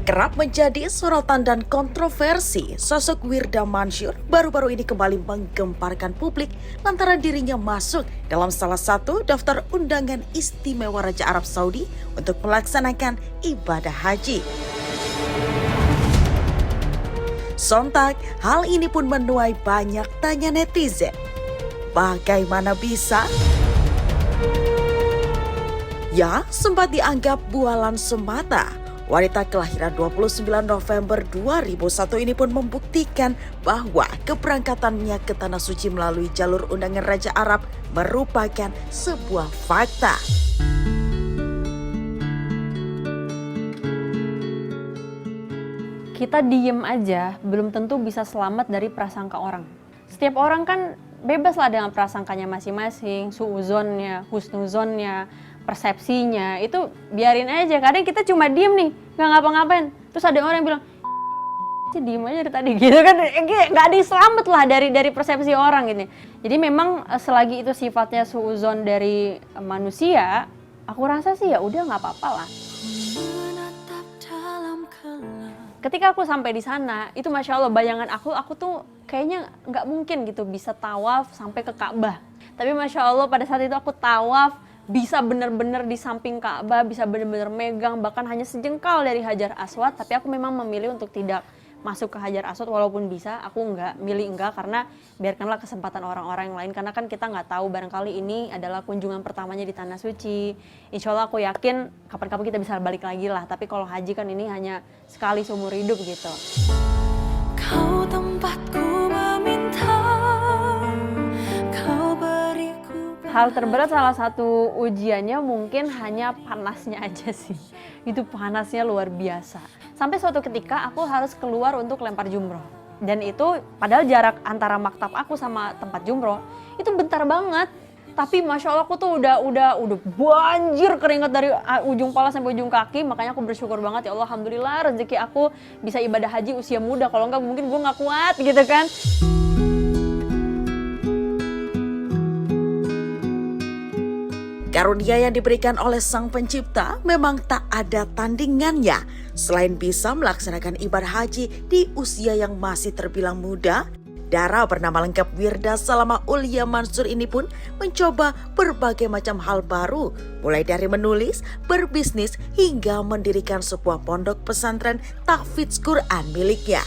Kerap menjadi sorotan dan kontroversi, sosok Wirda Mansur baru-baru ini kembali menggemparkan publik lantaran dirinya masuk dalam salah satu daftar undangan istimewa Raja Arab Saudi untuk melaksanakan ibadah haji. Sontak, hal ini pun menuai banyak tanya netizen. Bagaimana bisa? Ya, sempat dianggap bualan semata. Wanita kelahiran 29 November 2001 ini pun membuktikan bahwa keberangkatannya ke Tanah Suci melalui jalur undangan Raja Arab merupakan sebuah fakta. Kita diem aja belum tentu bisa selamat dari prasangka orang. Setiap orang kan bebas lah dengan prasangkanya masing-masing, suuzonnya, husnuzonnya, persepsinya, itu biarin aja. Kadang kita cuma diem nih, nggak ngapa-ngapain. Terus ada orang yang bilang, diem aja dari tadi gitu kan, nggak ada yang selamat lah dari persepsi orang gitu. Jadi memang selagi itu sifatnya suuzon dari manusia, aku rasa sih ya udah nggak apa-apa lah. Ketika aku sampai di sana, itu Masya Allah bayangan aku tuh kayaknya nggak mungkin gitu bisa tawaf sampai ke Ka'bah. Tapi Masya Allah pada saat itu aku tawaf, bisa benar-benar di samping Ka'bah, bisa benar-benar megang, bahkan hanya sejengkal dari Hajar Aswad. Tapi aku memang memilih untuk tidak masuk ke Hajar Aswad, walaupun bisa, aku milih enggak, karena biarkanlah kesempatan orang-orang yang lain. Karena kan kita nggak tahu, barangkali ini adalah kunjungan pertamanya di Tanah Suci. Insya Allah aku yakin kapan-kapan kita bisa balik lagi lah. Tapi kalau haji kan ini hanya sekali seumur hidup gitu. Kau tempatku meminta, kau beriku. Hal terberat salah satu ujiannya mungkin hanya panasnya aja sih. Itu panasnya luar biasa. Sampai suatu ketika aku harus keluar untuk lempar jumroh. Dan itu padahal jarak antara maktab aku sama tempat jumroh itu bentar banget. Tapi Masya Allah aku tuh udah banjir keringat dari ujung kepala sampai ujung kaki. Makanya aku bersyukur banget, ya Allah, alhamdulillah rezeki aku bisa ibadah haji usia muda. Kalau enggak mungkin gue gak kuat gitu kan. Karunia yang diberikan oleh Sang Pencipta memang tak ada tandingannya. Selain bisa melaksanakan ibadah haji di usia yang masih terbilang muda, Dara bernama lengkap Wirda Salamah Ulia Mansur ini pun mencoba berbagai macam hal baru, mulai dari menulis, berbisnis, hingga mendirikan sebuah pondok pesantren tahfidz Quran miliknya.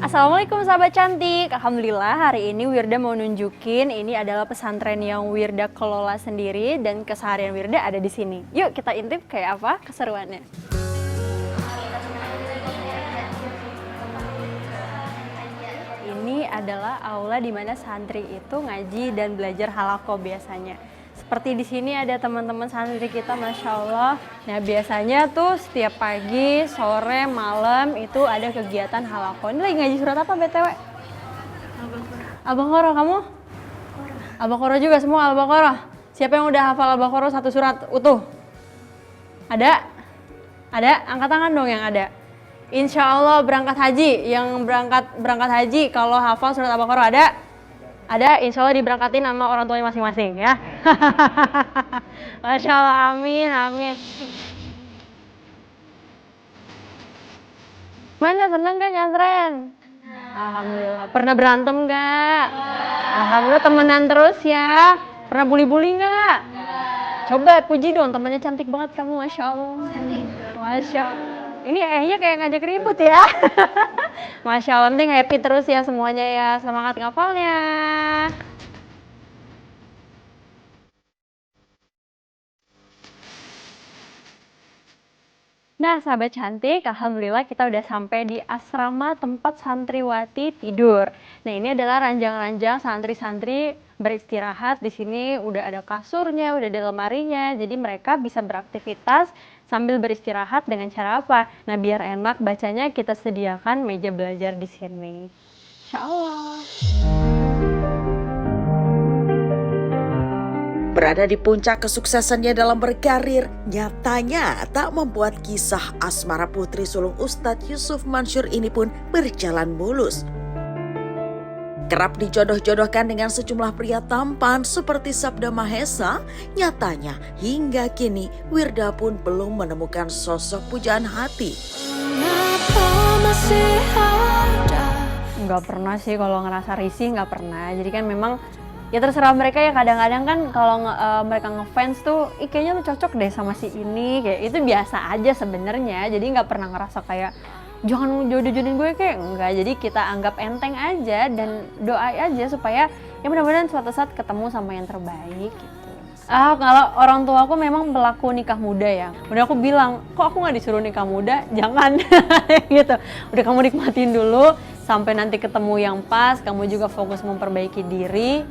Assalamualaikum sahabat cantik. Alhamdulillah hari ini Wirda mau nunjukin ini adalah pesantren yang Wirda kelola sendiri dan keseharian Wirda ada di sini. Yuk kita intip kayak apa keseruannya. Ini adalah aula di mana santri itu ngaji dan belajar halaqah biasanya. Seperti di sini ada teman-teman santri kita, Masya Allah. Nah biasanya tuh setiap pagi, sore, malam itu ada kegiatan halaqah. Ini lagi ngaji surat apa BTW? Al-Baqarah. Kamu? Al-Baqarah juga semua Al-Baqarah. Siapa yang udah hafal Al-Baqarah satu surat utuh? Ada? Ada? Angkat tangan dong yang ada. Insya Allah berangkat haji. Yang berangkat haji kalau hafal surat Al-Baqarah ada? Ada, insya Allah diberangkatin sama orang tuanya masing-masing ya. Masya Allah, amin, amin. Mana, seneng gak nyantren? Alhamdulillah. Pernah berantem gak? Alhamdulillah temenan terus ya. Pernah bully-bully gak? Coba puji dong, temennya cantik banget kamu, Masya Allah. Masya Allah. Ini kayaknya kayak ngajak ribut ya. Masya Allah, penting happy terus ya semuanya ya. Semangat ngafalnya. Nah sahabat cantik, alhamdulillah kita udah sampai di asrama tempat santriwati tidur. Nah ini adalah ranjang-ranjang santri-santri beristirahat. Di sini udah ada kasurnya, udah ada lemarinya. Jadi mereka bisa beraktivitas sambil beristirahat dengan cara apa? Nah biar enak bacanya kita sediakan meja belajar di sini. Insya Allah. Berada di puncak kesuksesannya dalam berkarir, nyatanya tak membuat kisah asmara putri sulung Ustadz Yusuf Mansur ini pun berjalan mulus. Kerap dijodoh-jodohkan dengan sejumlah pria tampan seperti Sabda Mahesa, nyatanya hingga kini Wirda pun belum menemukan sosok pujaan hati. Mengapa masih ada? Nggak pernah sih kalau ngerasa risih, nggak pernah. Jadi kan memang ya terserah mereka ya, kadang-kadang kan kalau mereka ngefans tuh, kayaknya lu cocok deh sama si ini, kayak itu biasa aja sebenarnya. Jadi nggak pernah ngerasa kayak jangan jodoh-jodohin gue, kayak enggak. Jadi kita anggap enteng aja dan doa aja supaya ya mudah-mudahan suatu saat ketemu sama yang terbaik gitu. Kalau orang tua aku memang pelaku nikah muda ya. Udah aku bilang, kok aku nggak disuruh nikah muda? Jangan gitu. Udah kamu nikmatin dulu sampai nanti ketemu yang pas. Kamu juga fokus memperbaiki diri.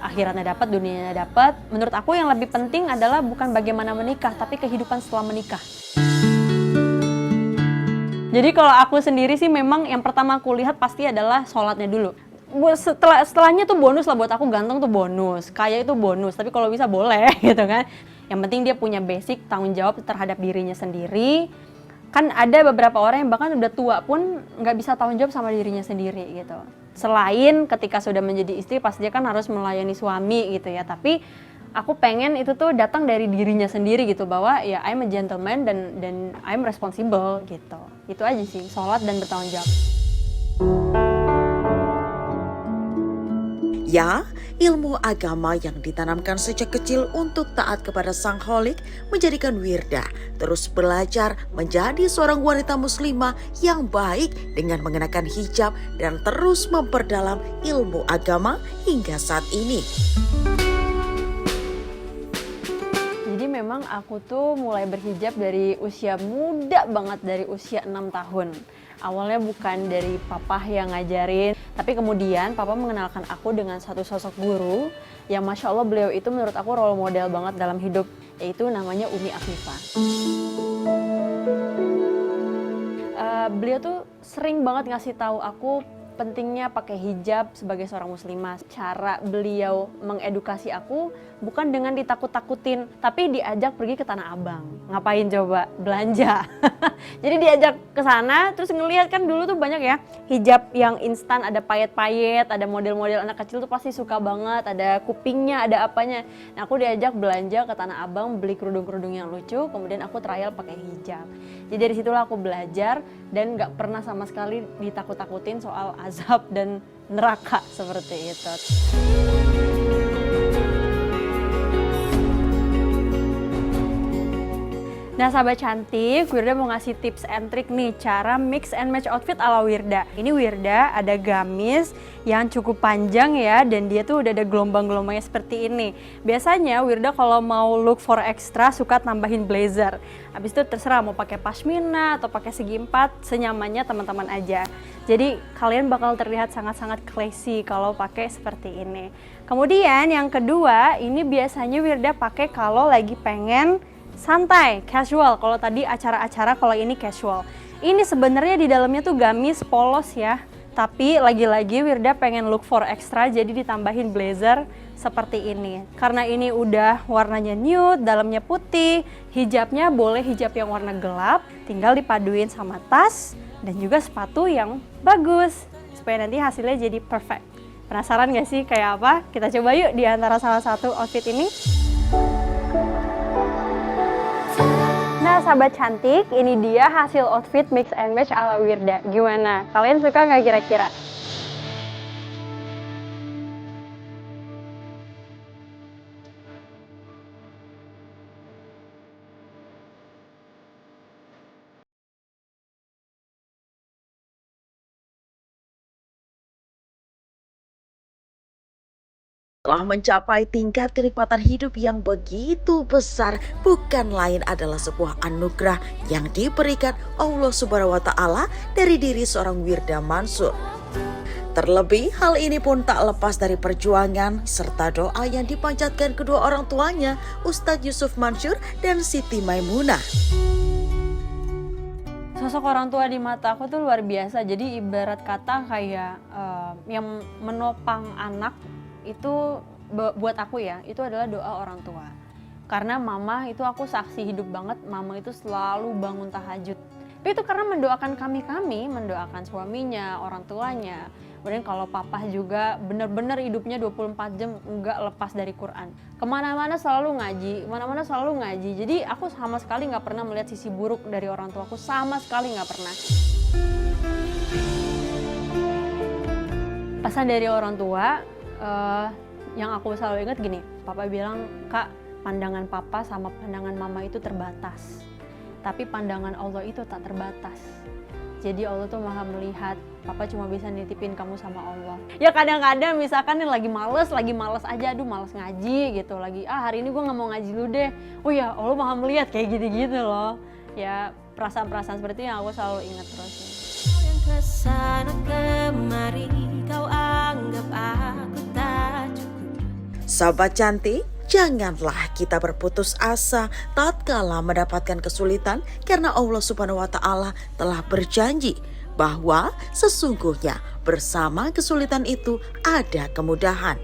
Akhiratnya dapat, dunianya dapat. Menurut aku yang lebih penting adalah bukan bagaimana menikah, tapi kehidupan setelah menikah. Jadi kalau aku sendiri sih memang yang pertama aku lihat pasti adalah sholatnya dulu. Setelahnya tuh bonus lah buat aku, ganteng tuh bonus, kaya itu bonus, tapi kalau bisa boleh gitu kan. Yang penting dia punya basic tanggung jawab terhadap dirinya sendiri. Kan ada beberapa orang yang bahkan udah tua pun nggak bisa tanggung jawab sama dirinya sendiri gitu. Selain ketika sudah menjadi istri pasti dia kan harus melayani suami gitu ya, tapi aku pengen itu tuh datang dari dirinya sendiri gitu, bahwa ya I'm a gentleman dan I'm responsible gitu. Itu aja sih, sholat dan bertanggung jawab. Ya, ilmu agama yang ditanamkan sejak kecil untuk taat kepada Sang Kholik menjadikan Wirda terus belajar menjadi seorang wanita muslimah yang baik dengan mengenakan hijab dan terus memperdalam ilmu agama hingga saat ini. Jadi memang aku tuh mulai berhijab dari usia muda banget, dari usia 6 tahun. Awalnya bukan dari papa yang ngajarin, tapi kemudian papa mengenalkan aku dengan satu sosok guru yang Masya Allah beliau itu menurut aku role model banget dalam hidup, yaitu namanya Umi Afifah. Beliau tuh sering banget ngasih tahu aku pentingnya pakai hijab sebagai seorang muslimah. Cara beliau mengedukasi aku bukan dengan ditakut-takutin, tapi diajak pergi ke Tanah Abang. Ngapain coba? Belanja. Jadi diajak ke sana, terus ngelihat kan dulu tuh banyak ya hijab yang instan, ada payet-payet, ada model-model anak kecil tuh pasti suka banget, ada kupingnya, ada apanya. Nah, aku diajak belanja ke Tanah Abang, beli kerudung-kerudung yang lucu, kemudian aku trial pakai hijab. Jadi dari situlah aku belajar dan nggak pernah sama sekali ditakut-takutin soal azab dan neraka seperti itu. Nah sahabat cantik, Wirda mau ngasih tips and trick nih cara mix and match outfit ala Wirda. Ini Wirda ada gamis yang cukup panjang ya, dan dia tuh udah ada gelombang-gelombangnya seperti ini. Biasanya Wirda kalau mau look for extra suka tambahin blazer. Habis itu terserah mau pakai pashmina atau pakai segi empat, senyamannya teman-teman aja. Jadi kalian bakal terlihat sangat-sangat classy kalau pakai seperti ini. Kemudian yang kedua, ini biasanya Wirda pakai kalau lagi pengen santai, casual. Kalau tadi acara-acara, kalau ini casual. Ini sebenarnya di dalamnya tuh gamis polos ya. Tapi lagi-lagi Wirda pengen look for extra, jadi ditambahin blazer seperti ini. Karena ini udah warnanya nude, dalamnya putih, hijabnya boleh hijab yang warna gelap, tinggal dipaduin sama tas dan juga sepatu yang bagus supaya nanti hasilnya jadi perfect. Penasaran gak sih kayak apa? Kita coba yuk di antara salah satu outfit ini. Nah sahabat cantik, ini dia hasil outfit mix and match ala Wirda. Gimana? Kalian suka nggak kira-kira? Telah mencapai tingkat kenikmatan hidup yang begitu besar, bukan lain adalah sebuah anugerah yang diberikan Allah Subhanahu wa Ta'ala dari diri seorang Wirda Mansur. Terlebih hal ini pun tak lepas dari perjuangan serta doa yang dipanjatkan kedua orang tuanya, Ustadz Yusuf Mansur dan Siti Maimunah. Sosok orang tua di mata aku tuh luar biasa. Jadi ibarat kata kayak yang menopang anak itu buat aku ya, itu adalah doa orang tua. Karena mama itu aku saksi hidup banget, mama itu selalu bangun tahajud. Tapi itu karena mendoakan kami, mendoakan suaminya, orang tuanya, Kemudian kalau papa juga bener-bener hidupnya 24 jam nggak lepas dari Quran. Kemana-mana selalu ngaji, kemana-mana selalu ngaji. Jadi aku sama sekali nggak pernah melihat sisi buruk dari orang tuaku, sama sekali nggak pernah. Pesan dari orang tua, yang aku selalu ingat gini, papa bilang, Kak, pandangan papa sama pandangan mama itu terbatas. Tapi pandangan Allah itu tak terbatas. Jadi Allah tuh maha melihat, papa cuma bisa nitipin kamu sama Allah. Ya kadang-kadang misalkan nih lagi males aja, aduh males ngaji gitu. Lagi, hari ini gue gak mau ngaji lu deh. Oh ya Allah maha melihat, kayak gitu-gitu loh. Ya perasaan-perasaan seperti itu yang aku selalu ingat terus. Yang kesana kemari kau anggap aku tak cukup. Sahabat cantik, janganlah kita berputus asa tatkala mendapatkan kesulitan karena Allah Subhanahu wa taala telah berjanji bahwa sesungguhnya bersama kesulitan itu ada kemudahan.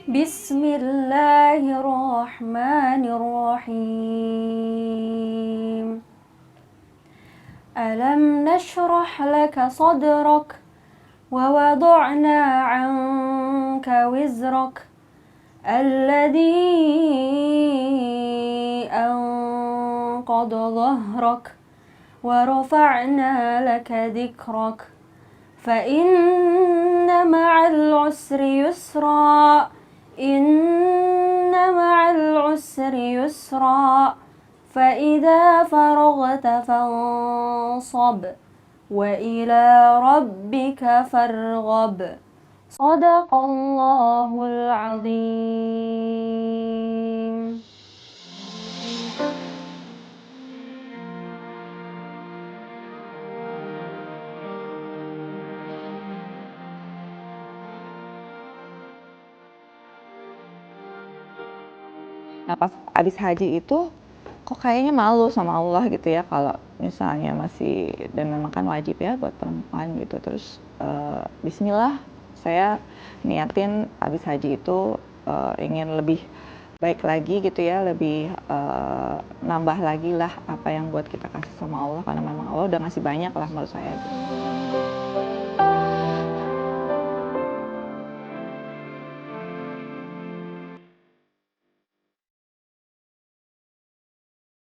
Bismillahirrahmanirrahim. Alam nashrah laka sadrak wa wada'na 'anka wizrak الذي أنقض ظهرك ورفعنا لك ذكرك فإن مع العسر يسرا إن مع العسر يسرا فإذا فرغت فانصب وإلى ربك فارغب Sadaqallahul azim. Nah pas abis haji itu kok kayaknya malu sama Allah gitu ya kalau misalnya masih, dan memang kan wajib ya buat perempuan gitu. Terus bismillah, saya niatin abis haji itu ingin lebih baik lagi gitu ya, lebih nambah lagi lah apa yang buat kita kasih sama Allah, karena memang Allah udah ngasih banyak lah menurut saya gitu.